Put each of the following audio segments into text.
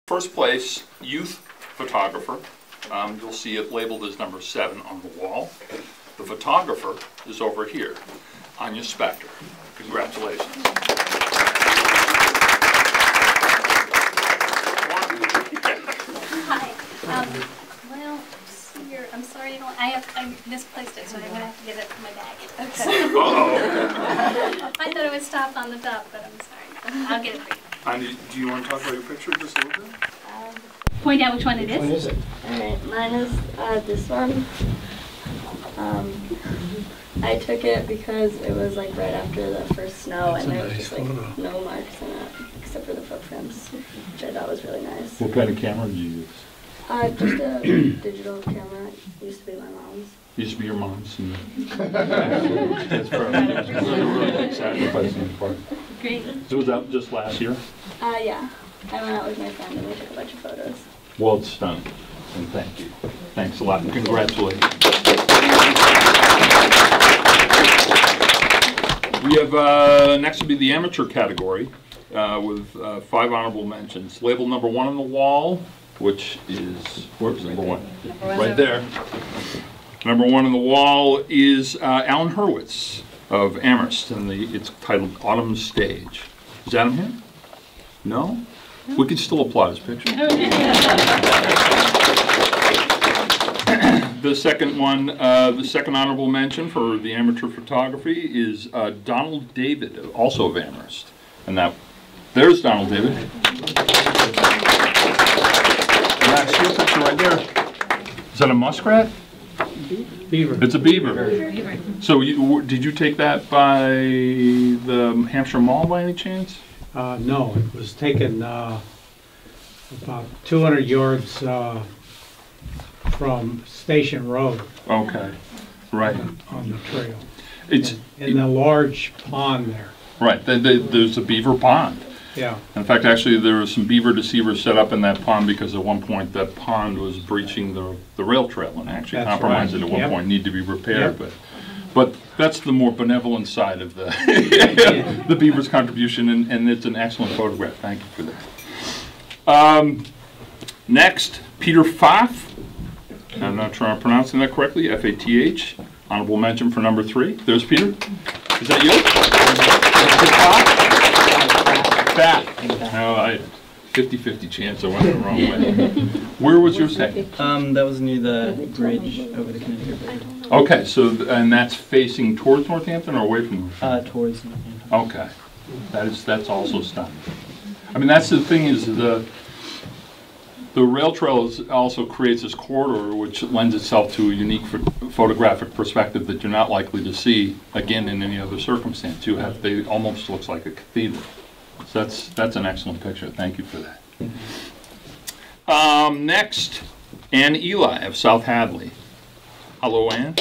First place, youth photographer. You'll see it labeled as number 7 on the wall. The photographer is over here, Anya Spector. Congratulations. Hi. Well, I'm sorry, I misplaced it, so I'm gonna have to give it from my bag. Okay. I thought it was stopped on the top, but I'm sorry. I'll get it for you. Anya, do you want to talk about your picture just a little bit? Point out which one it is. Which one is it? Alright, mine is this one. I took it because it was like right after the first snow and there was just like no marks in it except for the footprints, which I thought was really nice. What kind of camera did you use? Just a digital camera. It used to be my mom's. Used to be your mom's. That's really big sacrificing part. Great. So was that just last year? Yeah. I went out with my friend and we took a bunch of photos. Well, it's stunning, and thank you. Thanks a lot, and congratulations. We have, next will be the amateur category with 5 honorable mentions. Label number 1 on the wall, which is, where's number 1? Right there. Number 1 on the wall is Alan Hurwitz of Amherst, and it's titled Autumn Stage. Is Adam here? No? We can still applaud his picture. The second one, the second honorable mention for the amateur photography is Donald David, also of Amherst. And there's Donald David. That's your picture right there. Is that a muskrat? Beaver. It's a beaver. So did you take that by the Hampshire Mall by any chance? No, it was taken about 200 yards from Station Road. Okay, right. On the trail. It's in the large pond there. Right, there's a beaver pond. Yeah. In fact, actually, there were some beaver deceivers set up in that pond because at one point that pond was breaching the rail trail and actually compromised it at one point, need to be repaired. But that's the more benevolent side of the the beaver's contribution, and it's an excellent photograph. Thank you for that. Next, Peter Pfaff. I'm not sure I'm pronouncing that correctly. F-A-T-H. Honorable mention for number 3. There's Peter. Is that you? Pfaff. No, I 50-50 chance I went the wrong way. Where was yours taken? That was near the bridge over the Connecticut Bridge. Okay, so and that's facing towards Northampton or away from Northampton? Towards Northampton. Okay, that's also stunning. I mean, that's the thing is the rail trail also creates this corridor which lends itself to a unique photographic perspective that you're not likely to see again in any other circumstance. They almost looks like a cathedral. So that's an excellent picture. Thank you for that. Next, Ann Eli of South Hadley. Hello, Ann.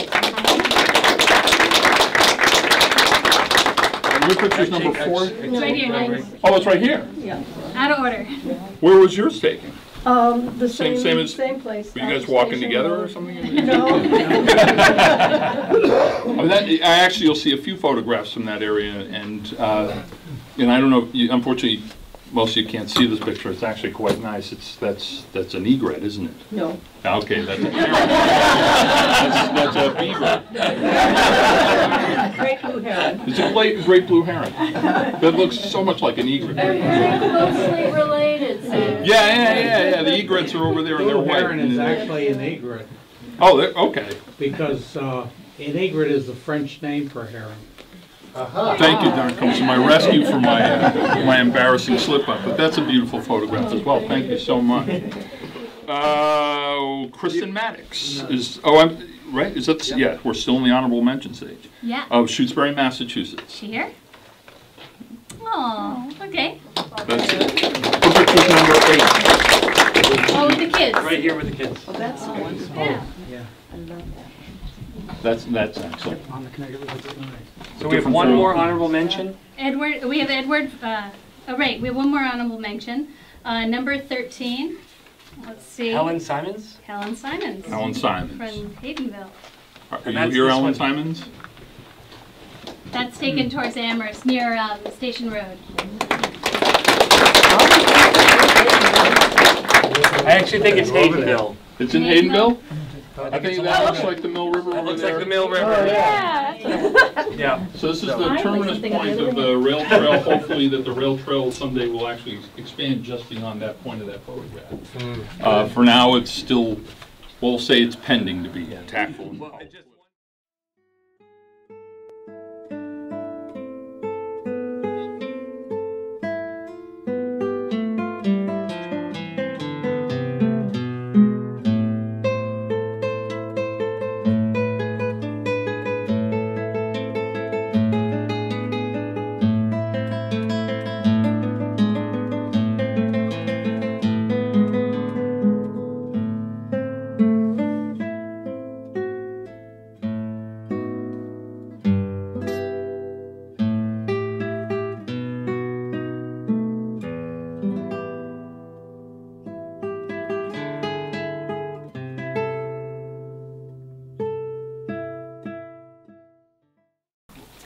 And your picture's number 4? It's right here. Oh, it's right here. Yeah. Out of order. Where was yours taken? The Same place. Were you guys walking together or something? No. Actually, you'll see a few photographs from that area, and I don't know. Unfortunately, most of you can't see this picture. It's actually quite nice. That's an egret, isn't it? No. Okay, that's a heron. that's a beaver. Great blue heron. It's a great blue heron. That looks so much like an egret. They're closely related. So. Yeah. The egrets are over there, and they're Blue white. heron is actually an egret. Oh, okay. Because an egret is the French name for heron. Thank you, Don Combs, for my rescue from my embarrassing slip-up. But that's a beautiful photograph as well. Thank you so much. Kristen Maddox is. Right. Is that? Yeah. We're still in the honorable mention stage. Yeah. Of Shutesbury, Massachusetts. She here? Oh, okay. That's it. Picture number 8. Oh, with the kids. Right here with the kids. Oh, that's wonderful. Yeah. I love that. That's excellent. On the Connecticut Bridge. So we have one more honorable mention. Edward, we have Edward, right, we have one more honorable mention. Number 13, let's see. Helen Simons. Helen Simons. Helen Simons. From Haydenville. Are you here, Helen Simons? That's taken towards Amherst, near Station Road. I actually think it's Haydenville. It's in Haydenville? I think that looks like the Mill River That over looks there. like the Mill River. Yeah. Yeah. So this is the I like terminus something point on of the the rail trail. Hopefully that the rail trail someday will actually expand just beyond that point of that photograph. For now, it's still, we'll say it's pending to be tactful.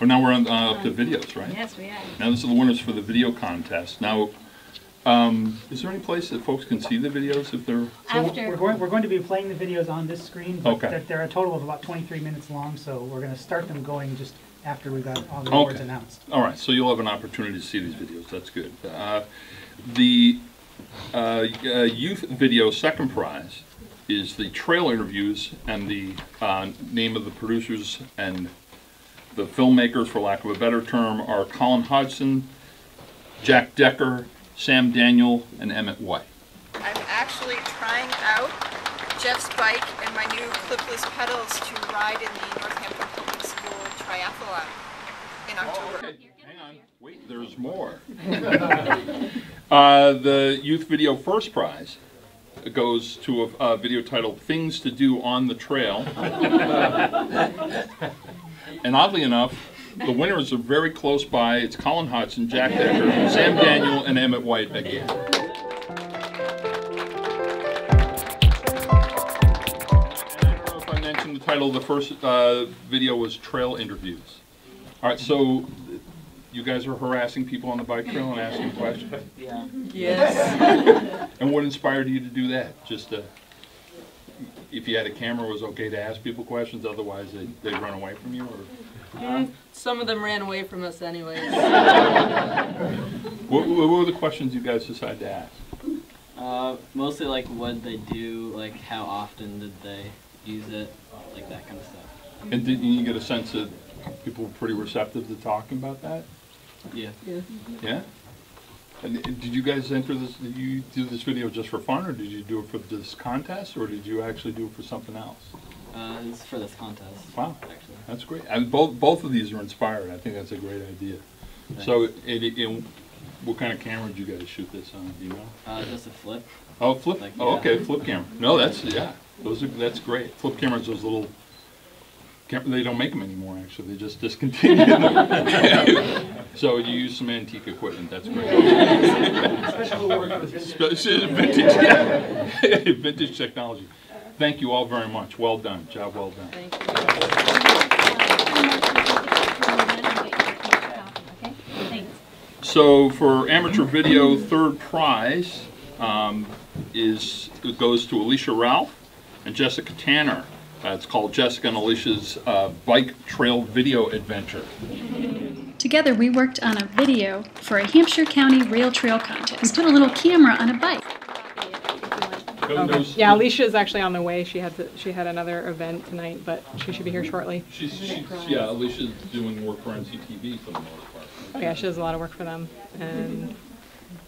Well, now we're on, up to videos, right? Yes, we are. Now this is the winners for the video contest. Now, is there any place that folks can see the videos if they're? After. We're going to be playing the videos on this screen, but Okay. they're a total of about 23 minutes long, so we're going to start them going just after we got all the awards Okay. announced. All right, so you'll have an opportunity to see these videos. That's good. The youth video second prize is the trail interviews, and the name of the producers and the filmmakers, for lack of a better term, are Colin Hodgson, Jack Decker, Sam Daniel, and Emmett White. I'm actually trying out Jeff's bike and my new clipless pedals to ride in the Northampton Public School Triathlon in October. Okay, hang on. Wait, there's more. The youth video first prize goes to a video titled "Things to Do on the Trail." And oddly enough, the winners are very close by. It's Colin Hodgson, Jack Decker, Sam Daniel, and Emmett White again. I don't know if I mentioned the title of the first video was Trail Interviews. All right, so you guys are harassing people on the bike trail and asking questions? Yeah. Yes. And what inspired you to do that? Just if you had a camera, it was okay to ask people questions, otherwise they'd run away from you? Or? Some of them ran away from us anyways. What were the questions you guys decided to ask? Mostly like what they do, like how often did they use it, like that kind of stuff. And did you get a sense that people were pretty receptive to talking about that? Yeah. Yeah? And did you guys enter this, did you do this video just for fun, or did you do it for this contest, or did you actually do it for something else? It's for this contest. Wow, actually. that's great. And both of these are inspired. I think that's a great idea. Thanks. So, what kind of camera did you guys shoot this on? Do you know? Just a flip. Oh, flip. Like, Oh, yeah. okay, flip camera. No, that's that's great. Flip cameras, those little. They don't make them anymore. Actually, they just discontinued them. So you use some antique equipment. That's great. Vintage, vintage technology. Thank you all very much. Well done. Job well done. Thank you. Okay, thanks. So for amateur video, third prize goes to Alicia Ralph and Jessica Tanner. It's called Jessica and Alicia's Bike Trail Video Adventure. Together we worked on a video for a Hampshire County rail trail contest. We put a little camera on a bike. Okay. Yeah, Alicia is actually on the way. She had another event tonight, but she should be here shortly. Yeah, Alicia's doing work for NCTV for the most part. Oh yeah, she does a lot of work for them, and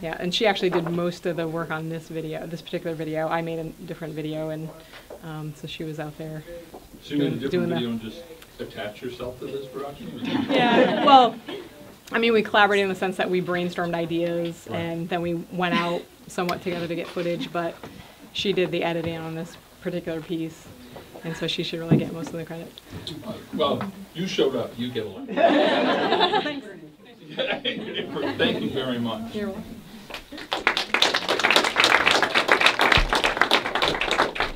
yeah, and she actually did most of the work on this video, this particular video. I made a different video, and so she was out there. So you made a different doing video and just attach yourself to this production? Yeah, well, I mean, we collaborated in the sense that we brainstormed ideas, Right. and then we went out somewhat together to get footage, but she did the editing on this particular piece, and so she should really get most of the credit. Well, you showed up. You get a lot. Thanks. Thank you very much. You're welcome.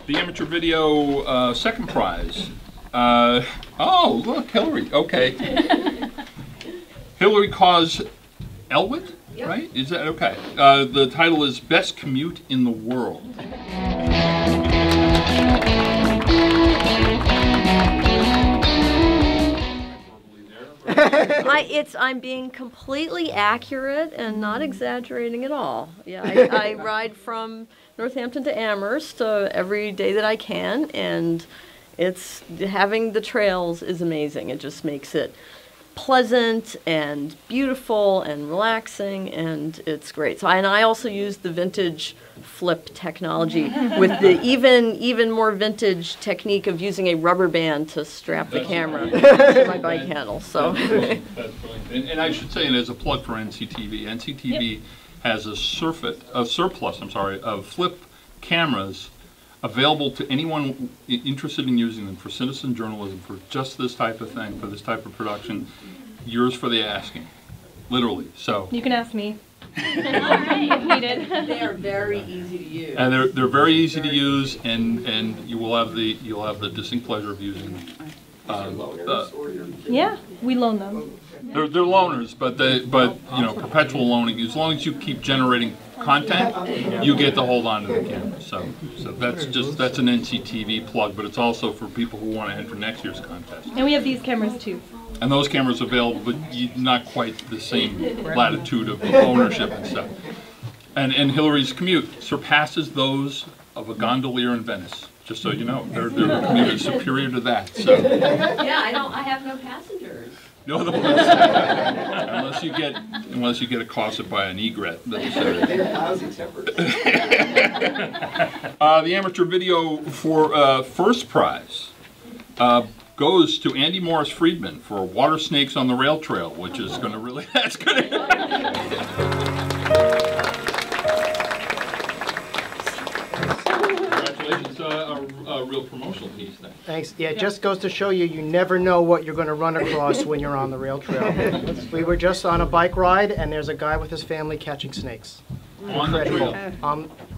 The amateur video second prize. Oh, look, Hillary. Okay. Hillary Cause Elwood? right? Is that okay? The title is Best Commute in the World. I'm being completely accurate and not exaggerating at all. Yeah, I ride from Northampton to Amherst every day that I can, and it's having the trails is amazing. It just makes it pleasant and beautiful and relaxing, and it's great. And I also use the vintage flip technology with the even more vintage technique of using a rubber band to strap the camera to my bike handle. So that's brilliant. And I should say, and as a plug for NCTV, NCTV has a surplus of flip cameras available to anyone interested in using them for citizen journalism, for just this type of thing, for this type of production. Yours for the asking, literally. So you can ask me. if needed. They are very easy to use. And they're very easy to use, and you'll have the distinct pleasure of using them. Yeah, we loan them. They're loaners, but you know, perpetual loaning. As long as you keep generating content, you get to hold on to the camera. So that's an NCTV plug, but it's also for people who want to enter next year's contest. And we have these cameras too. And those cameras available, but not quite the same latitude of ownership and stuff. And Hillary's commute surpasses those of a gondolier in Venice. Just so you know, their commute is superior to that. So. Yeah, I have no passengers. No, unless you get accosted by an egret. They're lousy tempered. The amateur video for first prize goes to Andy Morris Friedman for Water Snakes on the Rail Trail, which is going to really, that's going to. Congratulations, a real promotional piece then. Thanks. Yeah, it just goes to show you, you never know what you're going to run across when you're on the rail trail. We were just on a bike ride, and there's a guy with his family catching snakes. On the trail.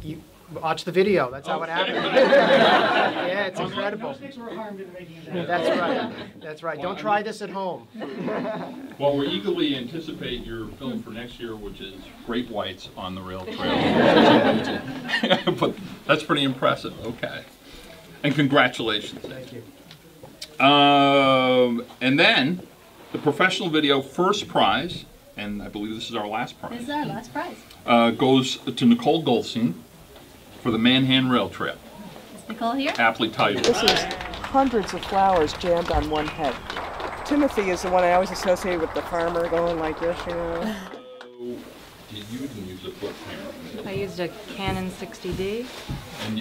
You watch the video. That's how it happened. Yeah, it's incredible. That's right. That's right. Don't try this at home. Well, we eagerly anticipate your film for next year, which is Great Whites on the Rail Trail. But that's pretty impressive. Okay. And congratulations. Thank you. And then the professional video first prize, and I believe this is our last prize. This is our last prize. Goes to Nicole Goldstein for the Manhan Rail Trail. Is Nicole here? Aptly titled. This is hundreds of flowers jammed on one head. Timothy is the one I always associate with the farmer going like this, you know. You didn't use a flip camera. I used a Canon 60D. And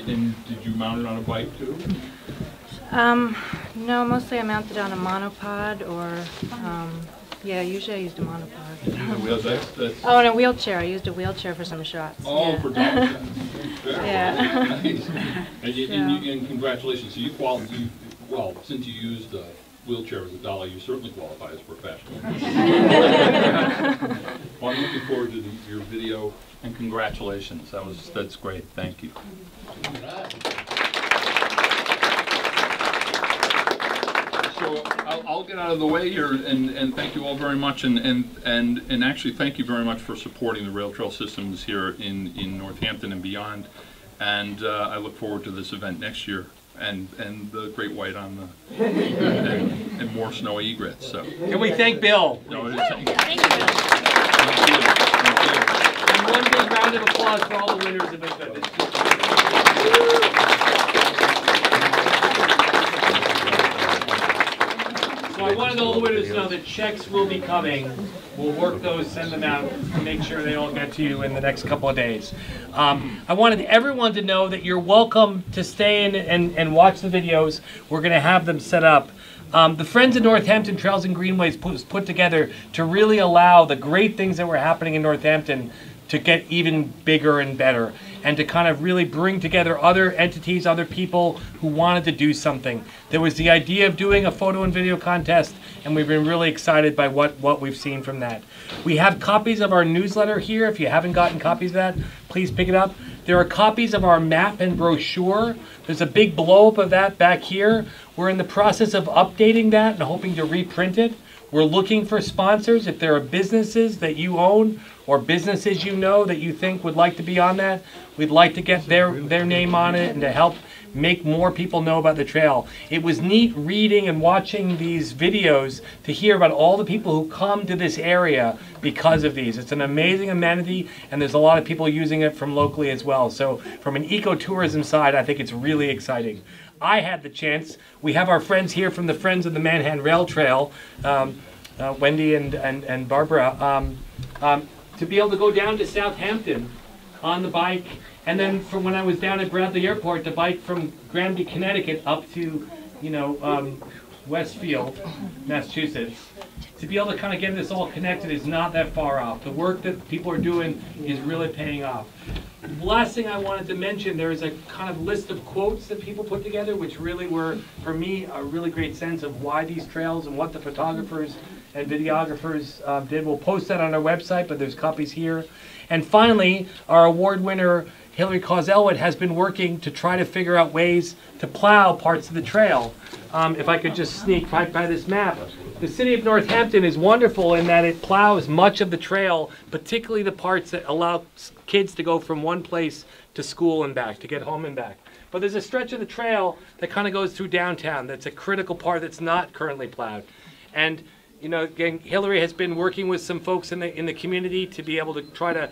did you mount it on a bike too? No, mostly I mounted on a monopod or, yeah, usually I used a monopod. Oh, and a wheelchair. I used a wheelchair for some shots. Oh, yeah. for dog shots. Yeah. Nice. And congratulations. So you qualified, well, since you used a wheelchair as a dolly, you certainly qualify as professional. Well, I'm looking forward to your video, and congratulations. That's great. Thank you. So I'll get out of the way here, and thank you all very much, and actually thank you very much for supporting the rail trail systems here in Northampton and beyond. And I look forward to this event next year, and the Great White on the and more snowy egrets. So can we thank Bill? No, Thank you, Bill. And one big round of applause for all the winners of it. So I wanted all the winners to know that checks will be coming. We'll work those, send them out to make sure they all get to you in the next couple of days. I wanted everyone to know that you're welcome to stay in and watch the videos. We're going to have them set up. The Friends of Northampton Trails and Greenways was put together to really allow the great things that were happening in Northampton to get even bigger and better, and to kind of really bring together other entities, other people who wanted to do something. There was the idea of doing a photo and video contest, and we've been really excited by what we've seen from that. We have copies of our newsletter here. If you haven't gotten copies of that, please pick it up. There are copies of our map and brochure. There's a big blow-up of that back here. We're in the process of updating that and hoping to reprint it. We're looking for sponsors. If there are businesses that you own or businesses you know that you think would like to be on that, we'd like to get their name on it and to help make more people know about the trail. It was neat reading and watching these videos to hear about all the people who come to this area because of these. It's an amazing amenity, and there's a lot of people using it from locally as well. So from an ecotourism side, I think it's really exciting. I had the chance. We have our friends here from the Friends of the Manhattan Rail Trail, Wendy and Barbara, to be able to go down to Southampton on the bike, and then from when I was down at Bradley Airport, to bike from Granby, Connecticut up to, Westfield, Massachusetts. To be able to kind of get this all connected is not that far off. The work that people are doing is really paying off. The last thing I wanted to mention, there is a kind of list of quotes that people put together, which really were, for me, a really great sense of why these trails and what the photographers and videographers did. We'll post that on our website, but there's copies here. And finally, our award winner, Hillary Cause-Elwood, has been working to try to figure out ways to plow parts of the trail. If I could just sneak right by this map. The city of Northampton is wonderful in that it plows much of the trail, particularly the parts that allow kids to go from one place to school and back, to get home and back. But there's a stretch of the trail that kind of goes through downtown that's a critical part that's not currently plowed. And again, Hillary has been working with some folks in the community to be able to try to,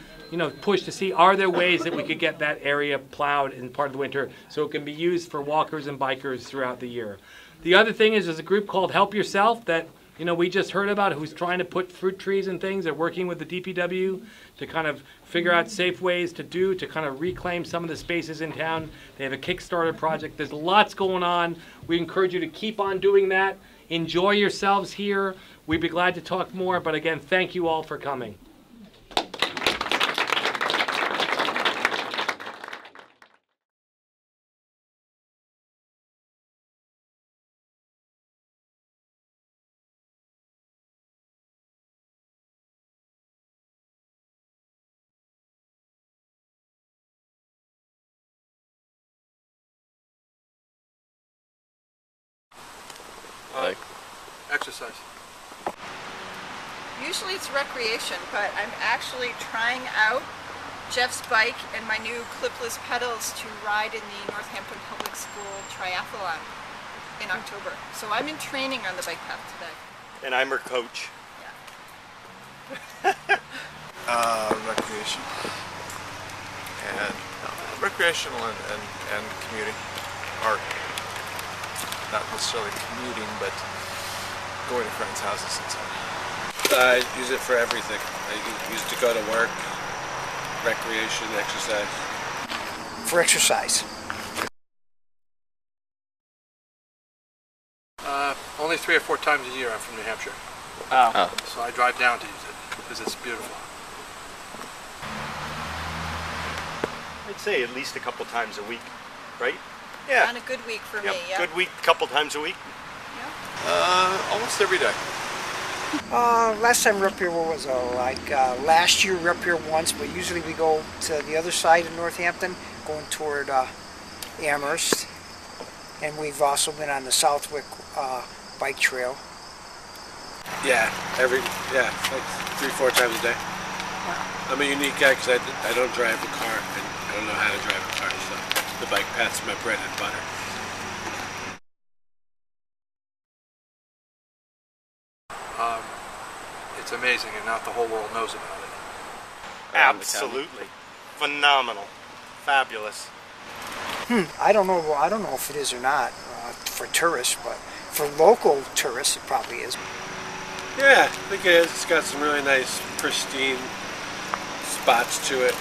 push to see, are there ways that we could get that area plowed in part of the winter so it can be used for walkers and bikers throughout the year. The other thing is there's a group called Help Yourself that, we just heard about, who's trying to put fruit trees and things. They're working with the DPW to kind of figure out safe ways to kind of reclaim some of the spaces in town. They have a Kickstarter project. There's lots going on. We encourage you to keep on doing that. Enjoy yourselves here. We'd be glad to talk more, but again, thank you all for coming. Exercise. Usually it's recreation, but I'm actually trying out Jeff's bike and my new clipless pedals to ride in the Northampton Public School Triathlon in October. So I'm in training on the bike path today. And I'm her coach. Yeah. Recreation. And recreational and commuting. Or not necessarily commuting, but going to friends' houses and stuff. I use it for everything. I use it to go to work, recreation, exercise. For exercise. Only 3 or 4 times a year. I'm from New Hampshire. Oh. So I drive down to use it because it's beautiful. I'd say at least a couple times a week, right? Yeah. On a good week for me, yeah. Good week, couple times a week. Almost every day. Last time we were up here, what was it, last year we were up here once, but usually we go to the other side of Northampton, going toward Amherst. And we've also been on the Southwick bike trail. Yeah, like 3-4 times a day. Wow. I'm a unique guy because I don't drive a car and I don't know how to drive a car, so the bike path's my bread and butter. It's amazing, and not the whole world knows about it. Absolutely. Phenomenal. Fabulous. I don't know if it is or not for tourists, but for local tourists it probably is. Yeah, I think it is. It's got some really nice, pristine spots to it.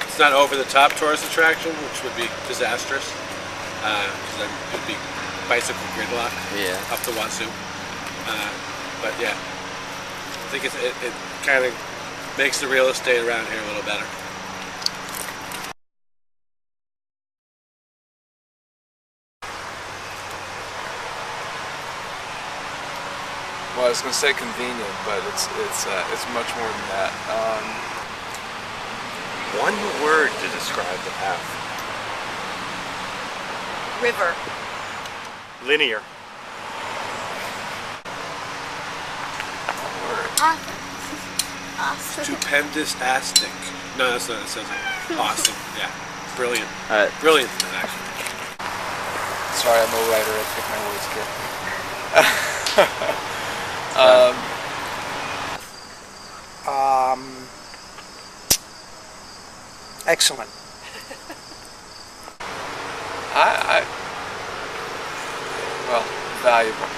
It's not over-the-top tourist attraction, which would be disastrous, because then it would be bicycle gridlock up the wazoo. But yeah, I think it kind of makes the real estate around here a little better. Well, I was going to say convenient, but it's much more than that. One word to describe the path. River. Linear. Awesome. Stupendous-astic. No, that's not, it says it. Awesome, yeah. Brilliant. Brilliant, actually. Sorry, I'm a writer. I pick my words good. Excellent. Well, valuable.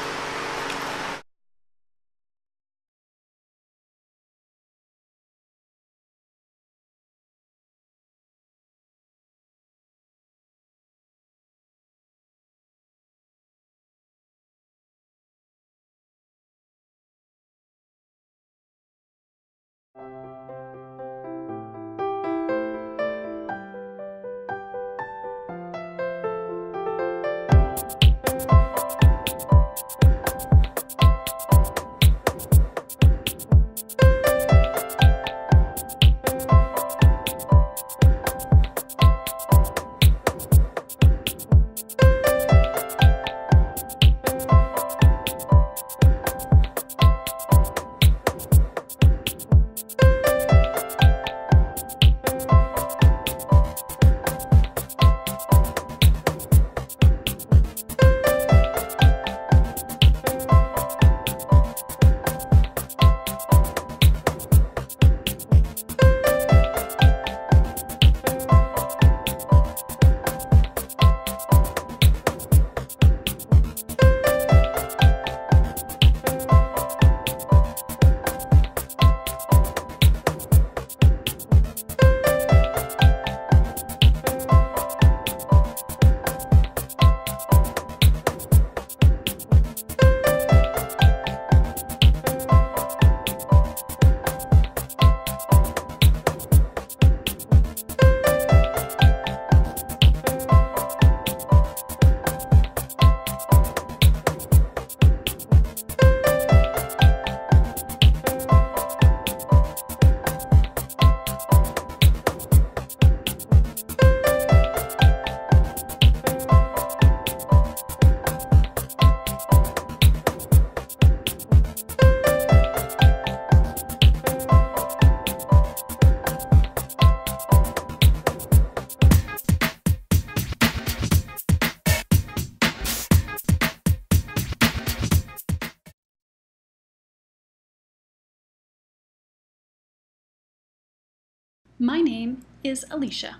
My name is Alicia.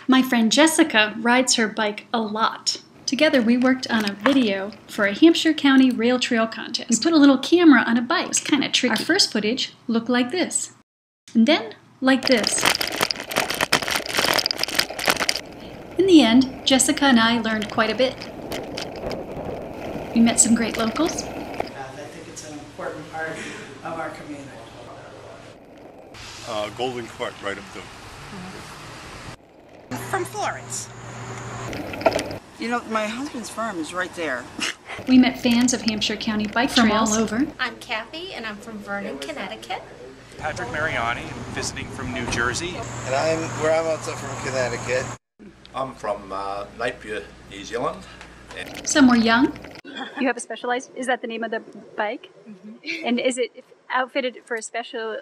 My friend Jessica rides her bike a lot. Together we worked on a video for a Hampshire County Rail Trail contest. We put a little camera on a bike. It was kind of tricky. Our first footage looked like this. And then like this. In the end, Jessica and I learned quite a bit. We met some great locals. I think it's an important part of our community. Golden Court, right up there. From Florence. You know, my husband's farm is right there. We met fans of Hampshire County bike trails from all over. I'm Kathy, and I'm from Vernon, Connecticut. Patrick Mariani, visiting from New Jersey. And I'm also from Connecticut. I'm from Napier, New Zealand. Some were young. You have a Specialized, is that the name of the bike? Mm-hmm. And is it outfitted for a special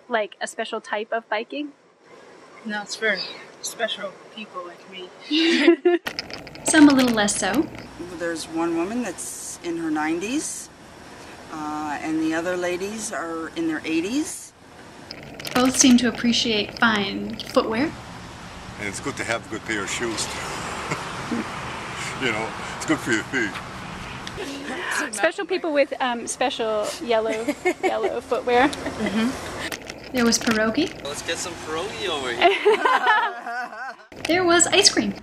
type of biking? No, it's for special people like me. Some a little less so. There's one woman that's in her 90s, and the other ladies are in their 80s. Both seem to appreciate fine footwear. And it's good to have a good pair of shoes. You know, it's good for your feet. Special people with special yellow footwear. Mm-hmm. There was pierogi. Let's get some pierogi over here. There was ice cream.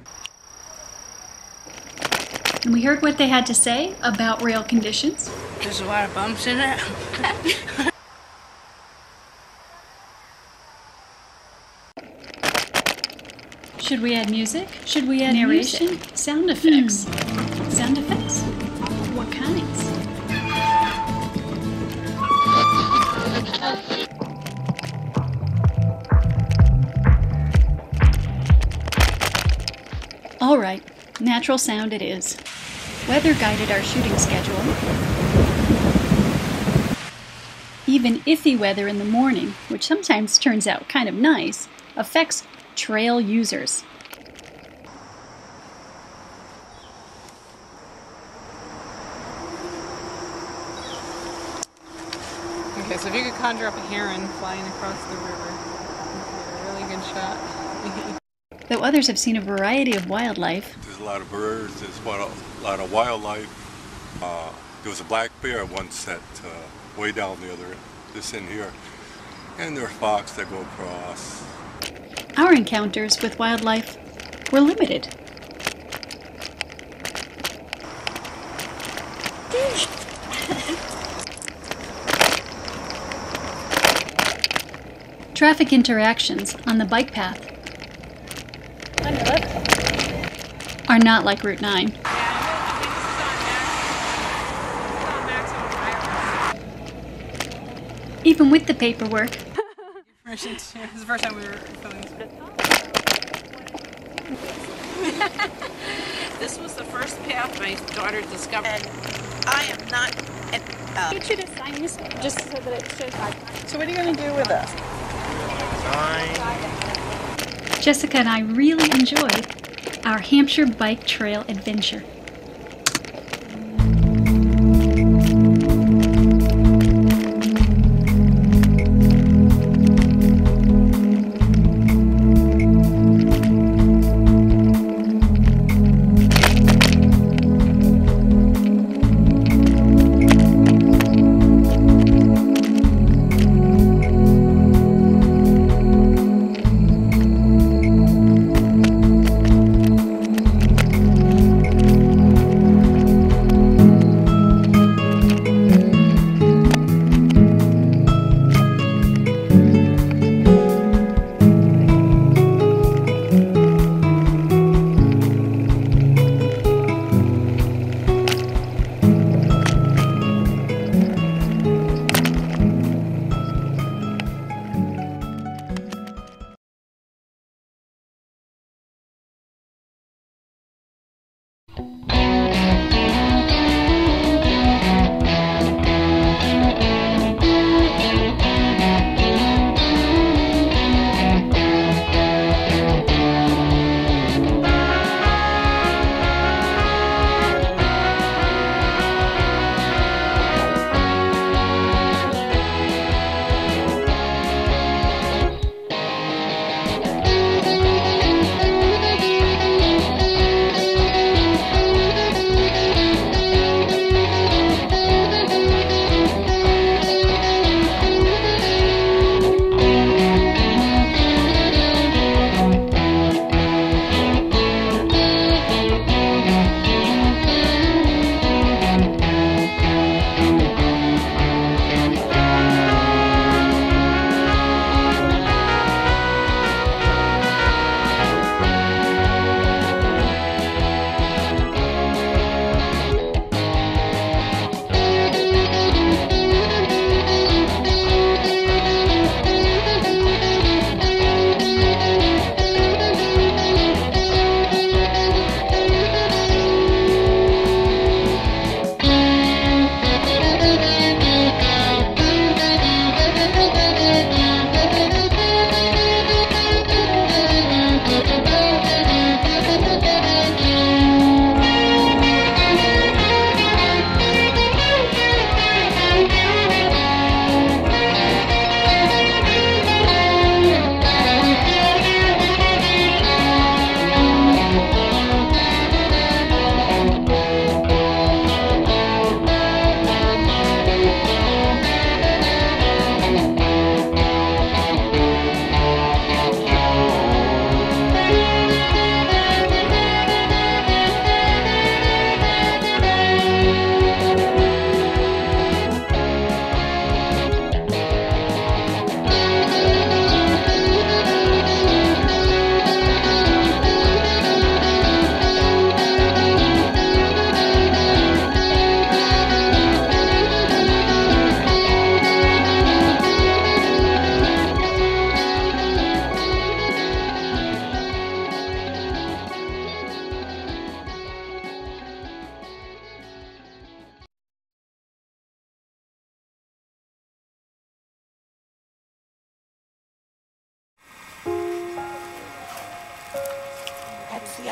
And we heard what they had to say about rail conditions. There's a lot of bumps in it. Should we add music? Should we add narration? Music? Sound effects? Sound effects? What kinds? All right, natural sound it is. Weather guided our shooting schedule. Even iffy weather in the morning, which sometimes turns out kind of nice, affects trail users. Okay, so if you could conjure up a heron flying across the river, a really good shot. Though others have seen a variety of wildlife. There's a lot of birds, there's a lot of wildlife. There was a black bear once that way down the other end, this in here. And there are fox that go across. Our encounters with wildlife were limited. Traffic interactions on the bike path are not like Route 9. Even with the paperwork, This is the first time we were filming this. This was the first path my daughter discovered. And I am not. I need you to sign this just so that it shows. So what are you going to do with us? Jessica and I really enjoyed our Hampshire Bike Trail adventure.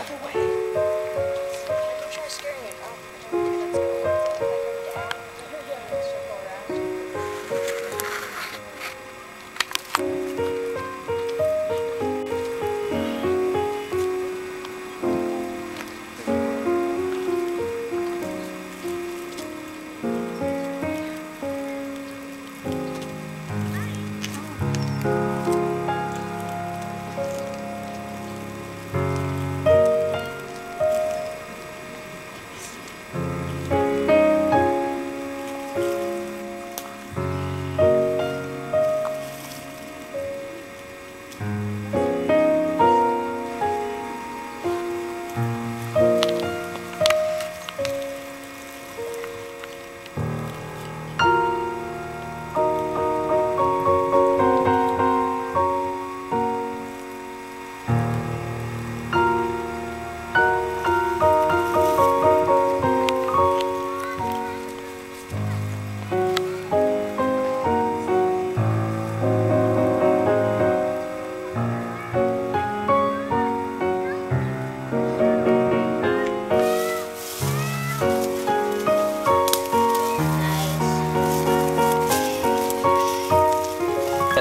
step away. Try scaring it. Let's go.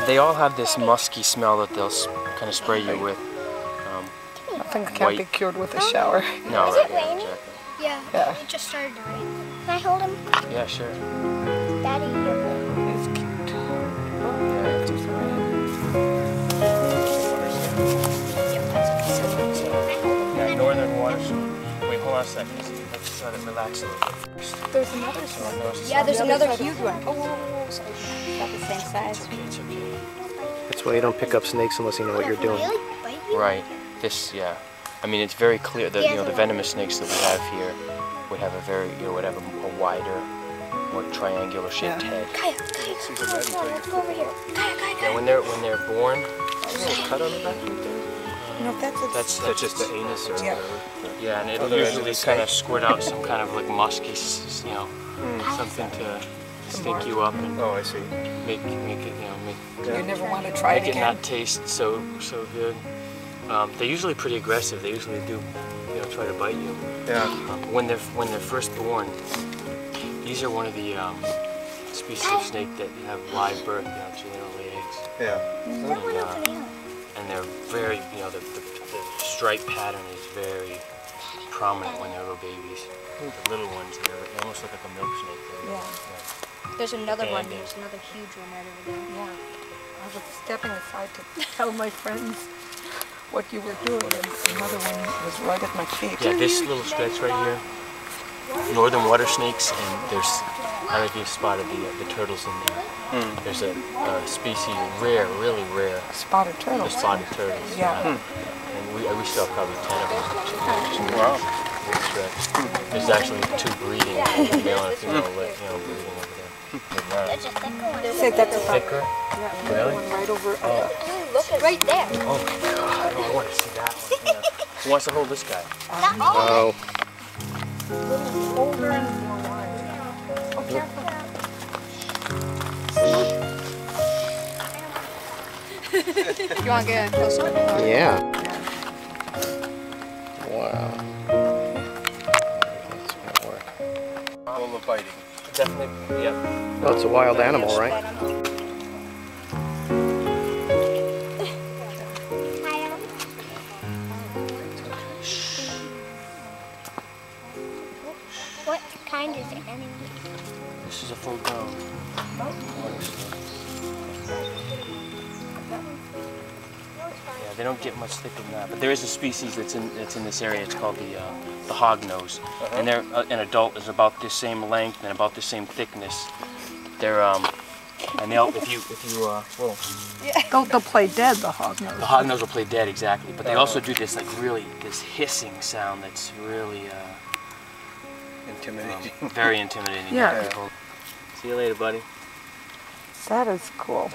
They all have this musky smell that they'll kind of spray you with. Nothing can't be cured with a shower. No, Is right, it yeah, raining? exactly. Yeah. It just started to rain. Can I hold him? Yeah, sure. Daddy, you're It's cute. Yeah, it's just yeah, northern water. Wait, hold on a second. Let's let it relax a little bit first. There's another one. Yeah, there's another huge one. Oh, sorry. About the same size. It's okay, it's okay. That's why you don't pick up snakes unless you know what you're doing. Right. This, yeah. I mean, it's very clear that the venomous snakes that we have here would have a very, would have a wider, more triangular shaped head. Kaya, let's go over here. Kaya. Yeah, when they're born, there's a little cut on the back right there. No, that's just the anus or yeah. Yeah, and it'll usually kind of squirt out some kind of like musky, something to stink you up and I see. Make it, You never want to try it make it again. not taste so good. They're usually pretty aggressive. They usually do, try to bite you. Yeah. When they're first born, these are one of the species of snake that have live birth. So they don't lay eggs. Yeah. And they're very, the stripe pattern is very prominent when they're little babies. The little ones, they almost look like a milk snake. Yeah. There's another one. There's another huge one right over there. Yeah. I was stepping aside to tell my friends what you were doing, and another one was right at my feet. Yeah, this little stretch right here, northern water snakes, and there's, I don't know if you've spotted the turtles in there. There's a species, really rare. Spotted turtles. The spotted turtles. Yeah. And we still have probably 10 of them. Wow. There's actually 2 breeding, a male and a female, breeding over there. There's a thicker one. Say that's a Thicker? Yeah, Really? one right over. Look, right there. Oh my god, I want to see that one. Yeah. Who wants to hold this guy? Oh. Older and more wide. Oh, careful. You want to get a close up? Yeah. Wow. That's gonna work. Full of biting. Definitely, yeah. Well, it's a wild animal, right? What kind is it anyway? This is a full grown. Yeah, they don't get much thicker than that. But there is a species that's in this area. It's called the hognose, and they're an adult is about the same length and about the same thickness. They're and they'll if you whoa. They'll play dead, the hognose. The hognose will play dead, exactly. But they also do this this hissing sound that's really intimidating. Very intimidating. Yeah. To people. See you later, buddy. That is cool.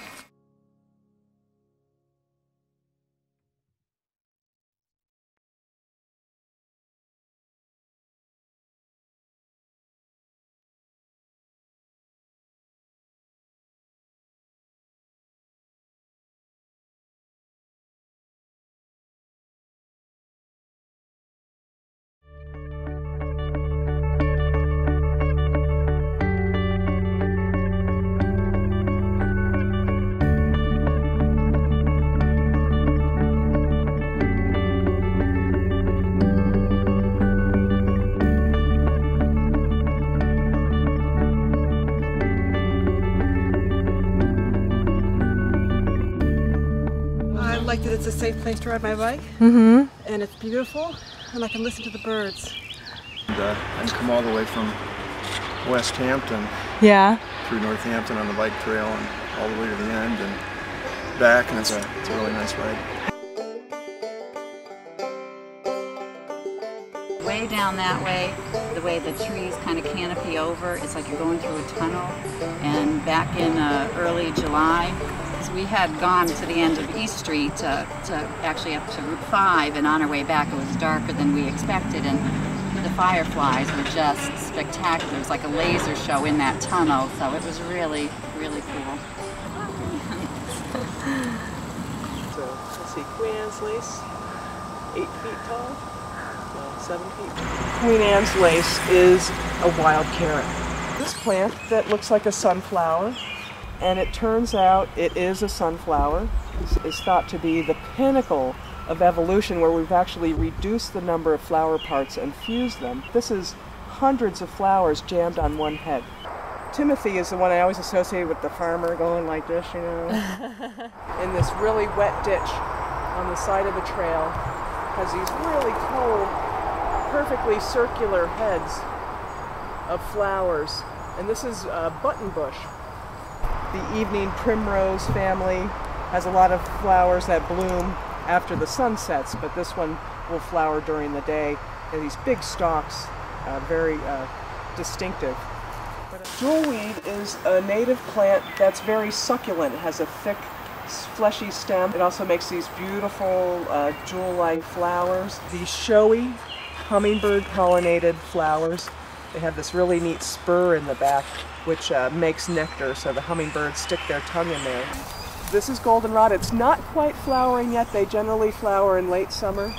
like that it's a safe place to ride my bike. Mm-hmm. And it's beautiful, and I can listen to the birds. And I come all the way from West Hampton. Yeah. Through Northampton on the bike trail and all the way to the end and back, and it's a really nice ride. Way down that way, the way the trees kind of canopy over, it's like you're going through a tunnel. And back in early July, we had gone to the end of East Street to actually up to Route 5, and on our way back it was darker than we expected, and the fireflies were just spectacular. It was like a laser show in that tunnel, so it was really, really cool. So, let's see, Queen Anne's lace, 8 feet tall, 7 feet. Queen Anne's lace is a wild carrot. This plant that looks like a sunflower, and it turns out it is a sunflower, is thought to be the pinnacle of evolution, where we've actually reduced the number of flower parts and fused them. This is hundreds of flowers jammed on one head. Timothy is the one I always associate with the farmer going like this, you know. In this really wet ditch on the side of the trail has these really cool, perfectly circular heads of flowers. And this is a button bush. The evening primrose family has a lot of flowers that bloom after the sun sets, but this one will flower during the day. And these big stalks, very distinctive. Jewelweed is a native plant that's very succulent. It has a thick, fleshy stem. It also makes these beautiful jewel-like flowers. These showy, hummingbird pollinated flowers. They have this really neat spur in the back, which makes nectar, so the hummingbirds stick their tongue in there. This is goldenrod. It's not quite flowering yet. They generally flower in late summer.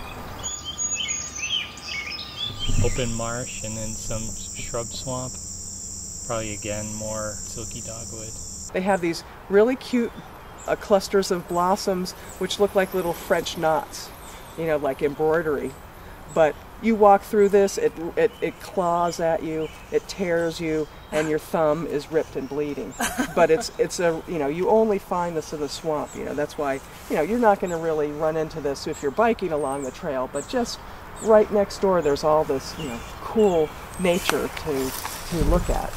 Open marsh and then some shrub swamp. Probably again more silky dogwood. They have these really cute clusters of blossoms which look like little French knots, you know, like embroidery. But you walk through this, it claws at you, it tears you, and your thumb is ripped and bleeding. But it's a, you know, you only find this in the swamp, you know, that's why, you know, you're not going to really run into this if you're biking along the trail, but just right next door there's all this, you know, cool nature to look at.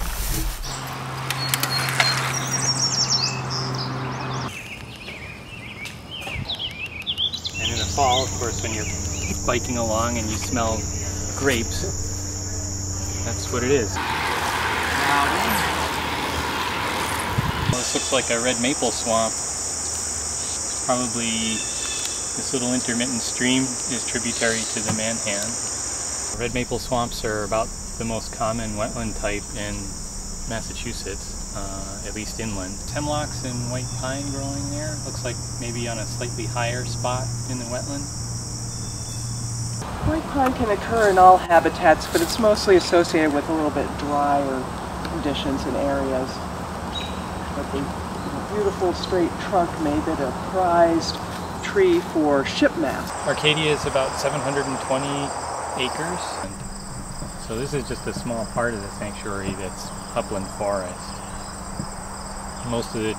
And in the fall, of course, when you're biking along and you smell grapes, that's what it is. Well, this looks like a red maple swamp. Probably this little intermittent stream is tributary to the Manhan. Red maple swamps are about the most common wetland type in Massachusetts, at least inland. Hemlocks and white pine growing there. Looks like maybe on a slightly higher spot in the wetland. White pine can occur in all habitats, but it's mostly associated with a little bit drier conditions and areas. But the beautiful straight trunk made it a prized tree for ship masts. Arcadia is about 720 acres. And so this is just a small part of the sanctuary that's upland forest. Most of the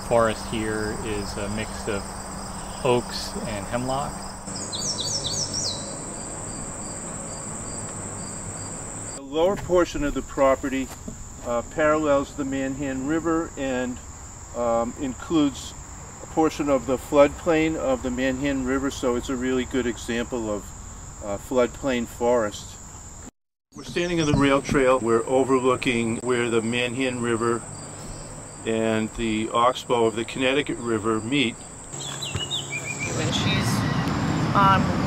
forest here is a mix of oaks and hemlock. The lower portion of the property parallels the Manhan River and includes a portion of the floodplain of the Manhan River, so it's a really good example of floodplain forest. We're standing on the rail trail. We're overlooking where the Manhan River and the oxbow of the Connecticut River meet. And she's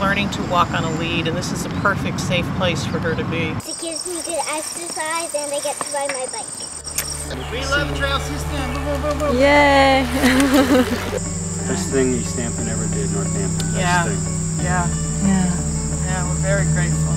learning to walk on a lead, and this is a perfect safe place for her to be. It gives me good exercise, and I get to ride my bike. We love trail system. Boom, boom, boom. Yay! Best thing East Hampton ever did, Northampton. Best Yeah. thing. Yeah. Yeah. Yeah, we're very grateful.